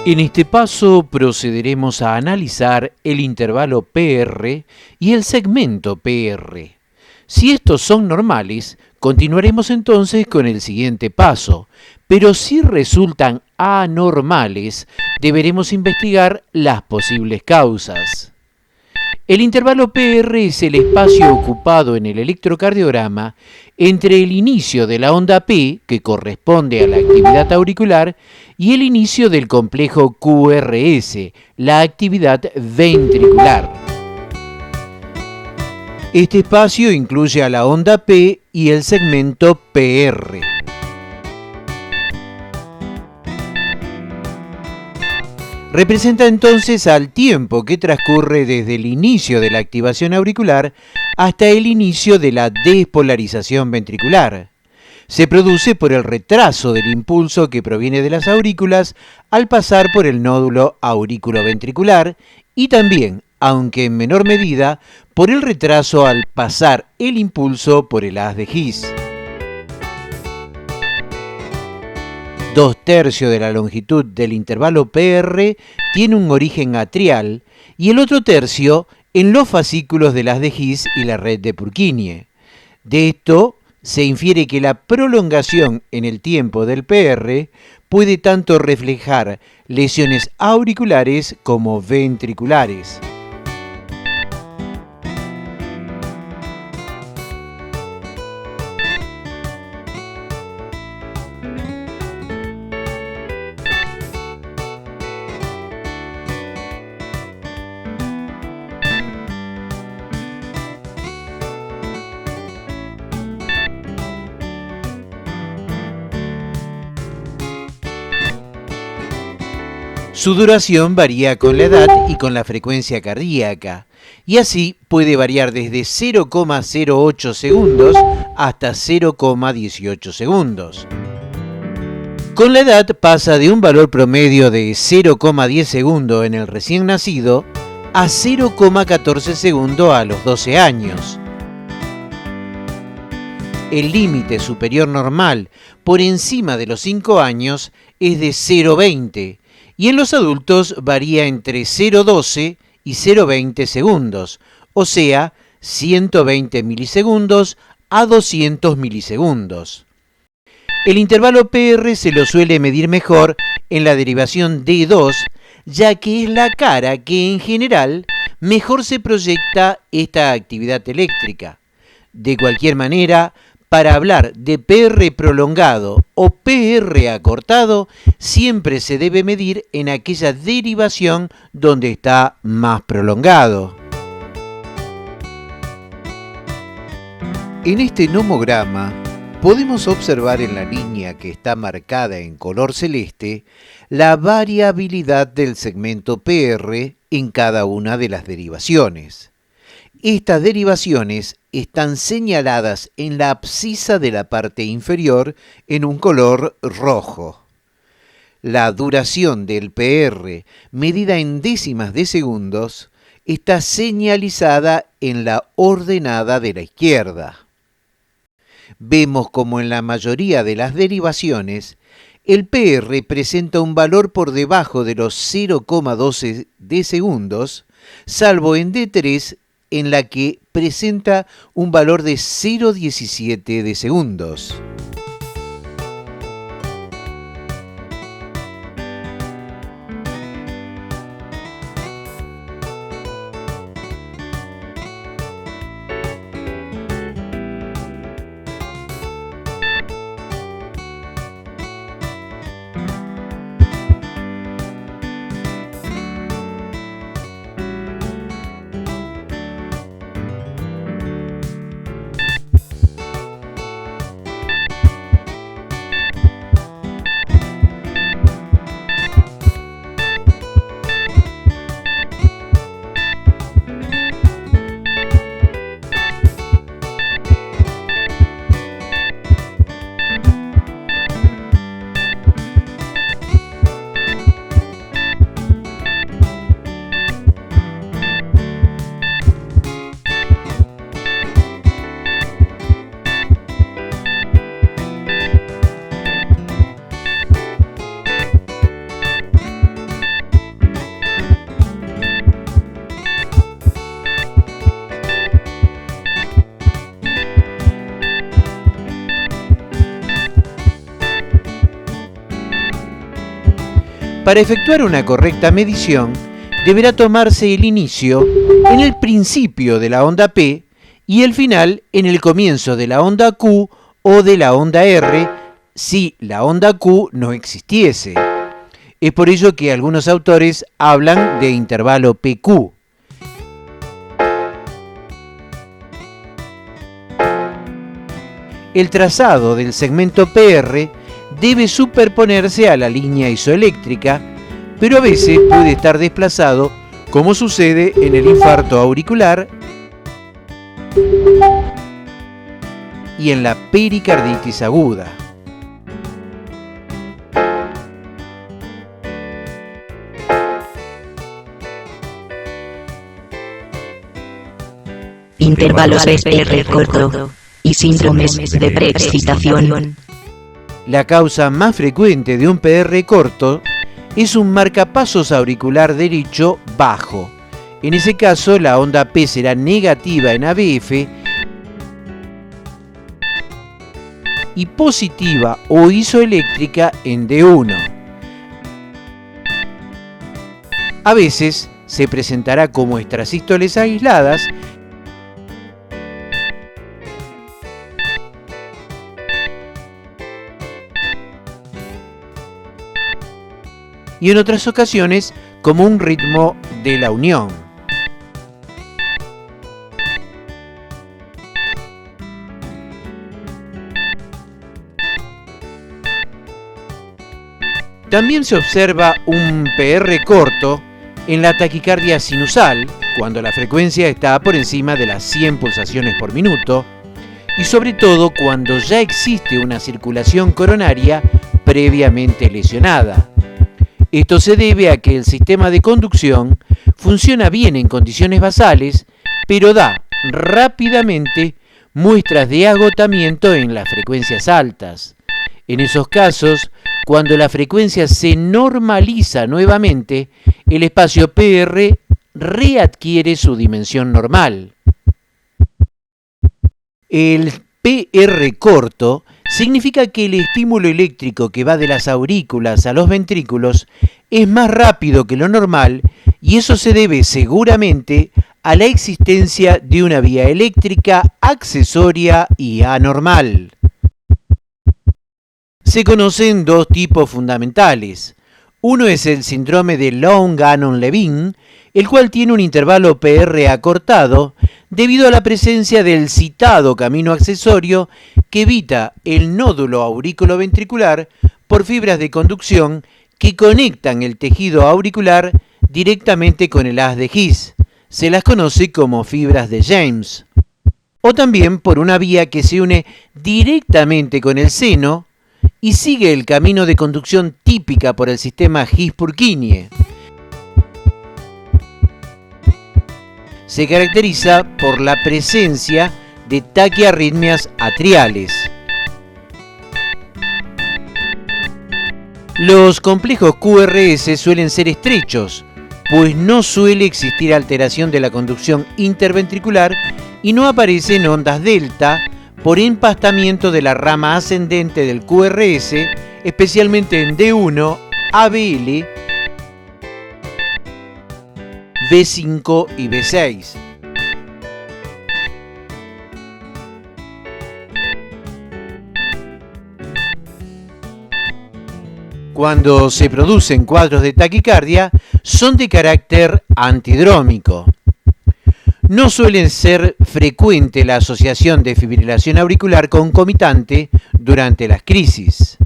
En este paso procederemos a analizar el intervalo PR y el segmento PR. Si estos son normales, continuaremos entonces con el siguiente paso, pero si resultan anormales, deberemos investigar las posibles causas. El intervalo PR es el espacio ocupado en el electrocardiograma entre el inicio de la onda P, que corresponde a la actividad auricular, y el inicio del complejo QRS, la actividad ventricular. Este espacio incluye a la onda P y el segmento PR. Representa entonces al tiempo que transcurre desde el inicio de la activación auricular hasta el inicio de la despolarización ventricular. Se produce por el retraso del impulso que proviene de las aurículas al pasar por el nódulo auriculoventricular y también, aunque en menor medida, por el retraso al pasar el impulso por el haz de His. 2/3 de la longitud del intervalo PR tiene un origen atrial y el otro tercio en los fascículos del haz de His y la red de Purkinje. De esto se infiere que la prolongación en el tiempo del PR puede tanto reflejar lesiones auriculares como ventriculares. Su duración varía con la edad y con la frecuencia cardíaca, y así puede variar desde 0,08 segundos hasta 0,18 segundos. Con la edad pasa de un valor promedio de 0,10 segundos en el recién nacido a 0,14 segundos a los 12 años. El límite superior normal por encima de los 5 años es de 0,20 y en los adultos varía entre 0,12 y 0,20 segundos, o sea, 120 milisegundos a 200 milisegundos. El intervalo PR se lo suele medir mejor en la derivación D2, ya que es la cara que en general mejor se proyecta esta actividad eléctrica. De cualquier manera, para hablar de PR prolongado o PR acortado, siempre se debe medir en aquella derivación donde está más prolongado. En este nomograma podemos observar en la línea que está marcada en color celeste la variabilidad del segmento PR en cada una de las derivaciones. Estas derivaciones están señaladas en la abscisa de la parte inferior en un color rojo. La duración del PR, medida en décimas de segundos, está señalizada en la ordenada de la izquierda. Vemos como en la mayoría de las derivaciones, el PR presenta un valor por debajo de los 0,12 de segundos, salvo en D3, en la que presenta un valor de 0,17 de segundos. Para efectuar una correcta medición, deberá tomarse el inicio en el principio de la onda P y el final en el comienzo de la onda Q o de la onda R si la onda Q no existiese. Es por ello que algunos autores hablan de intervalo PQ. El trazado del segmento PR debe superponerse a la línea isoeléctrica, pero a veces puede estar desplazado, como sucede en el infarto auricular y en la pericarditis aguda. Intervalos PR corto y síndromes de preexcitación. La causa más frecuente de un PR corto es un marcapasos auricular derecho bajo. En ese caso, la onda P será negativa en ABF y positiva o isoeléctrica en D1. A veces se presentará como extrasístoles aisladas y en otras ocasiones como un ritmo de la unión. También se observa un PR corto en la taquicardia sinusal, cuando la frecuencia está por encima de las 100 pulsaciones por minuto, y sobre todo cuando ya existe una circulación coronaria previamente lesionada. Esto se debe a que el sistema de conducción funciona bien en condiciones basales, pero da rápidamente muestras de agotamiento en las frecuencias altas. En esos casos, cuando la frecuencia se normaliza nuevamente, el espacio PR readquiere su dimensión normal. El PR corto significa que el estímulo eléctrico que va de las aurículas a los ventrículos es más rápido que lo normal, y eso se debe seguramente a la existencia de una vía eléctrica accesoria y anormal. Se conocen dos tipos fundamentales. Uno es el síndrome de Long-Gannon-Levin, el cual tiene un intervalo PR acortado debido a la presencia del citado camino accesorio que evita el nódulo aurículo-ventricular por fibras de conducción que conectan el tejido auricular directamente con el haz de His. Se las conoce como fibras de James. O también por una vía que se une directamente con el seno y sigue el camino de conducción típica por el sistema His-Purkinje. Se caracteriza por la presencia de taquiarritmias atriales. Los complejos QRS suelen ser estrechos, pues no suele existir alteración de la conducción interventricular y no aparecen ondas delta por empastamiento de la rama ascendente del QRS, especialmente en D1, ABL, B5 y B6. Cuando se producen cuadros de taquicardia, son de carácter antidrómico. No suele ser frecuente la asociación de fibrilación auricular concomitante durante las crisis.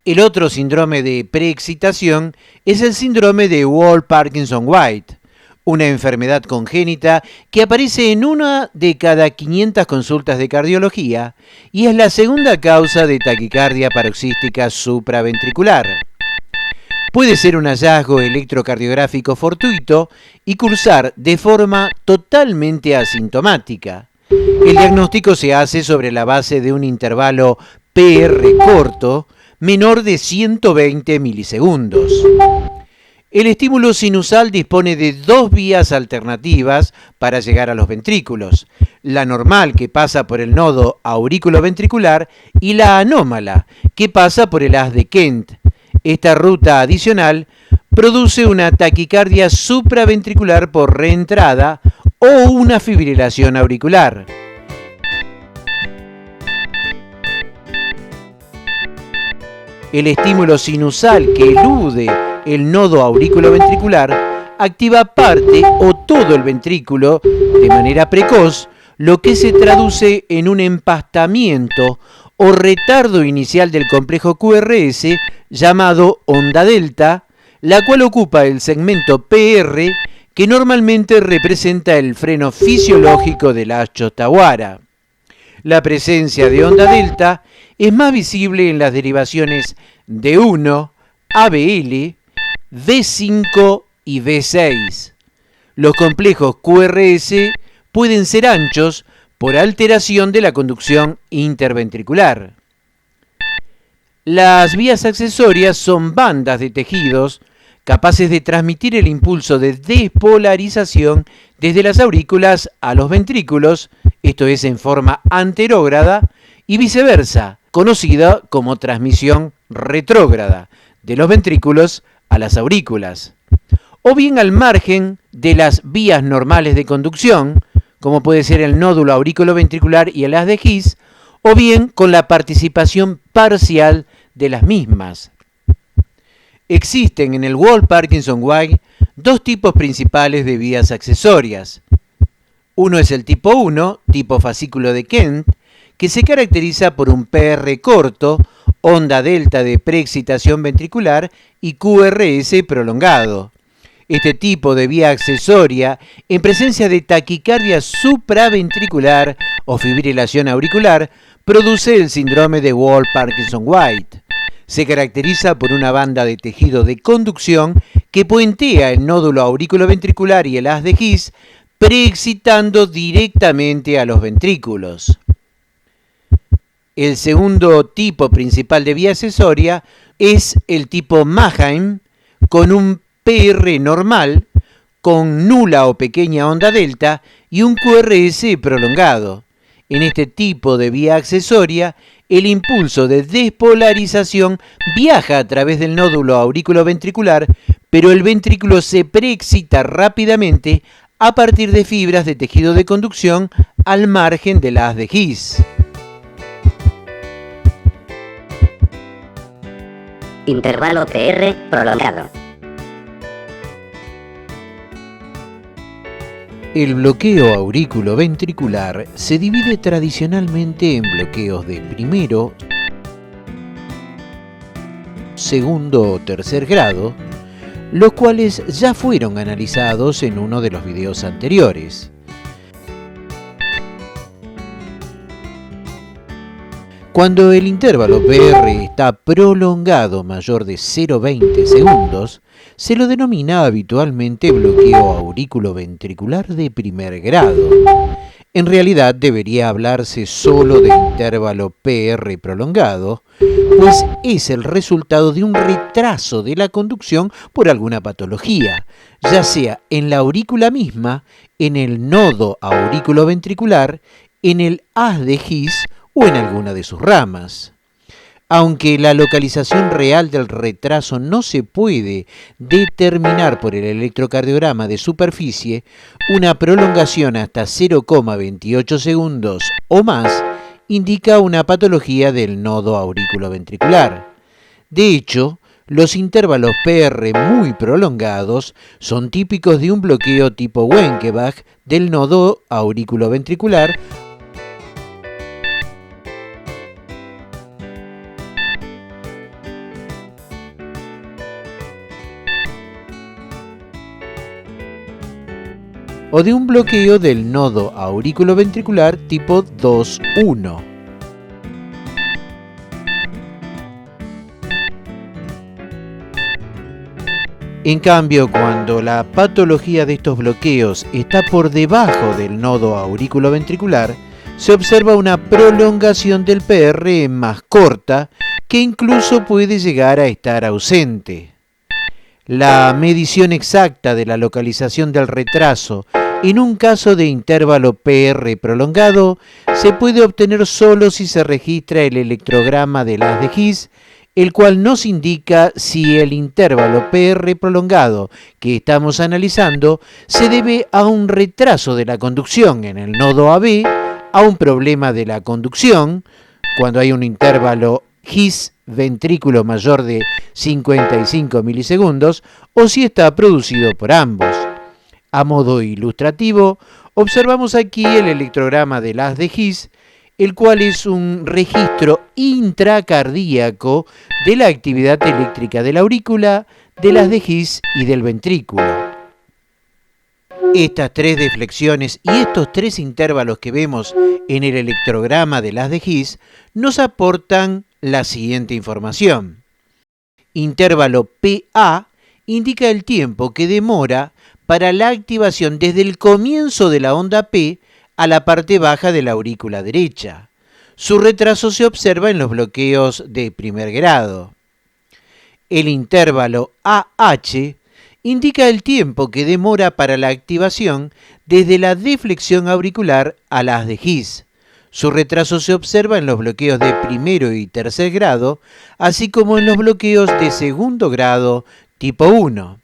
El otro síndrome de preexcitación es el síndrome de Wolff-Parkinson-White, una enfermedad congénita que aparece en una de cada 500 consultas de cardiología y es la segunda causa de taquicardia paroxística supraventricular. Puede ser un hallazgo electrocardiográfico fortuito y cursar de forma totalmente asintomática. El diagnóstico se hace sobre la base de un intervalo PR corto menor de 120 milisegundos. El estímulo sinusal dispone de dos vías alternativas para llegar a los ventrículos. la normal, que pasa por el nodo aurículo-ventricular, y la anómala, que pasa por el haz de Kent. Esta ruta adicional produce una taquicardia supraventricular por reentrada o una fibrilación auricular. El estímulo sinusal que elude el nodo aurículo-ventricular activa parte o todo el ventrículo de manera precoz, lo que se traduce en un empastamiento o retardo inicial del complejo QRS llamado onda delta, la cual ocupa el segmento PR que normalmente representa el freno fisiológico del haz Shotawara. La presencia de onda delta es más visible en las derivaciones D1, ABL, D5 y D6. Los complejos QRS pueden ser anchos por alteración de la conducción interventricular. Las vías accesorias son bandas de tejidos capaces de transmitir el impulso de despolarización desde las aurículas a los ventrículos, esto es en forma anterógrada, y viceversa, conocida como transmisión retrógrada, de los ventrículos a las aurículas, o bien al margen de las vías normales de conducción, como puede ser el nódulo aurículo-ventricular y el haz de His, o bien con la participación parcial de las mismas. Existen en el Wolff-Parkinson-White dos tipos principales de vías accesorias. Uno es el tipo 1, tipo fascículo de Kent, que se caracteriza por un PR corto, onda delta de preexcitación ventricular y QRS prolongado. Este tipo de vía accesoria, en presencia de taquicardia supraventricular o fibrilación auricular, produce el síndrome de Wolff-Parkinson-White. Se caracteriza por una banda de tejido de conducción que puentea el nódulo aurículo-ventricular y el haz de His, preexcitando directamente a los ventrículos. El segundo tipo principal de vía accesoria es el tipo Mannheim, con un PR normal, con nula o pequeña onda delta y un QRS prolongado. En este tipo de vía accesoria, el impulso de despolarización viaja a través del nódulo aurículo-ventricular, pero el ventrículo se preexcita rápidamente a partir de fibras de tejido de conducción al margen del haz de His. Intervalo PR prolongado. El bloqueo aurículo-ventricular se divide tradicionalmente en bloqueos de primero, segundo o tercer grado, los cuales ya fueron analizados en uno de los videos anteriores. Cuando el intervalo PR está prolongado mayor de 0,20 segundos, se lo denomina habitualmente bloqueo aurículo-ventricular de primer grado. En realidad debería hablarse solo de intervalo PR prolongado, pues es el resultado de un retraso de la conducción por alguna patología, ya sea en la aurícula misma, en el nodo aurículo-ventricular, en el haz de His o en alguna de sus ramas. Aunque la localización real del retraso no se puede determinar por el electrocardiograma de superficie, una prolongación hasta 0,28 segundos o más indica una patología del nodo aurículo-ventricular. De hecho, los intervalos PR muy prolongados son típicos de un bloqueo tipo Wenckebach del nodo aurículo-ventricular o de un bloqueo del nodo aurículo-ventricular tipo 2-1. En cambio, cuando la patología de estos bloqueos está por debajo del nodo aurículo-ventricular, se observa una prolongación del PR más corta, que incluso puede llegar a estar ausente. La medición exacta de la localización del retraso En un caso de intervalo PR prolongado, se puede obtener solo si se registra el electrograma del haz de Higgs, el cual nos indica si el intervalo PR prolongado que estamos analizando se debe a un retraso de la conducción en el nodo AB, a un problema de la conducción, cuando hay un intervalo Higgs ventrículo mayor de 55 milisegundos, o si está producido por ambos. A modo ilustrativo, observamos aquí el electrograma del haz de Higgs, el cual es un registro intracardíaco de la actividad eléctrica de la aurícula, del haz de Higgs y del ventrículo. Estas tres deflexiones y estos tres intervalos que vemos en el electrograma del haz de Higgs nos aportan la siguiente información. Intervalo PA indica el tiempo que demora para la activación desde el comienzo de la onda P a la parte baja de la aurícula derecha. Su retraso se observa en los bloqueos de primer grado. El intervalo AH indica el tiempo que demora para la activación desde la deflexión auricular al haz de Higgs. Su retraso se observa en los bloqueos de primero y tercer grado, así como en los bloqueos de segundo grado tipo 1.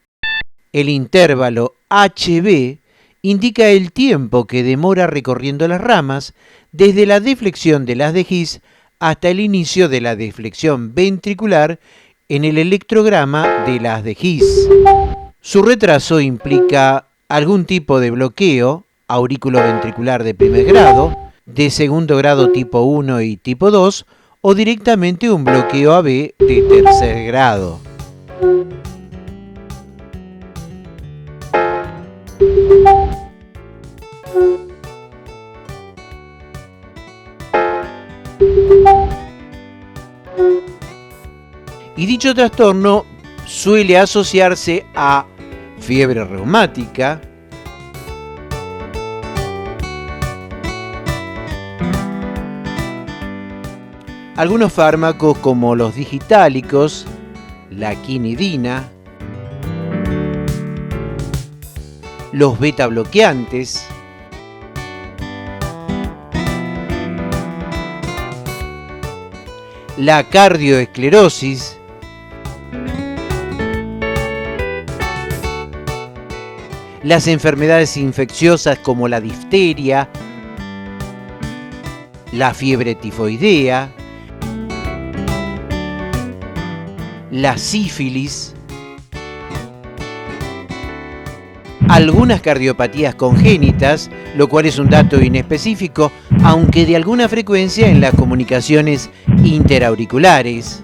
El intervalo HB indica el tiempo que demora recorriendo las ramas desde la deflexión del haz de Higgs hasta el inicio de la deflexión ventricular en el electrograma del haz de Higgs. Su retraso implica algún tipo de bloqueo auriculoventricular de primer grado, de segundo grado tipo 1 y tipo 2, o directamente un bloqueo AB de tercer grado. Y dicho trastorno suele asociarse a fiebre reumática, algunos fármacos como los digitálicos, la quinidina, los beta bloqueantes, la cardioesclerosis, las enfermedades infecciosas como la difteria, la fiebre tifoidea, la sífilis, algunas cardiopatías congénitas, lo cual es un dato inespecífico, aunque de alguna frecuencia en las comunicaciones interauriculares,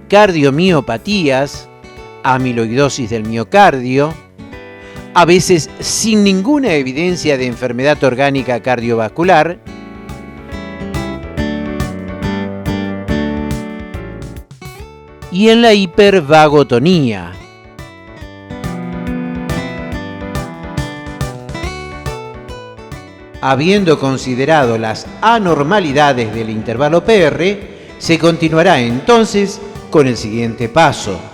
cardiomiopatías, amiloidosis del miocardio, a veces sin ninguna evidencia de enfermedad orgánica cardiovascular, y en la hipervagotonía. Habiendo considerado las anormalidades del intervalo PR, se continuará entonces con el siguiente paso.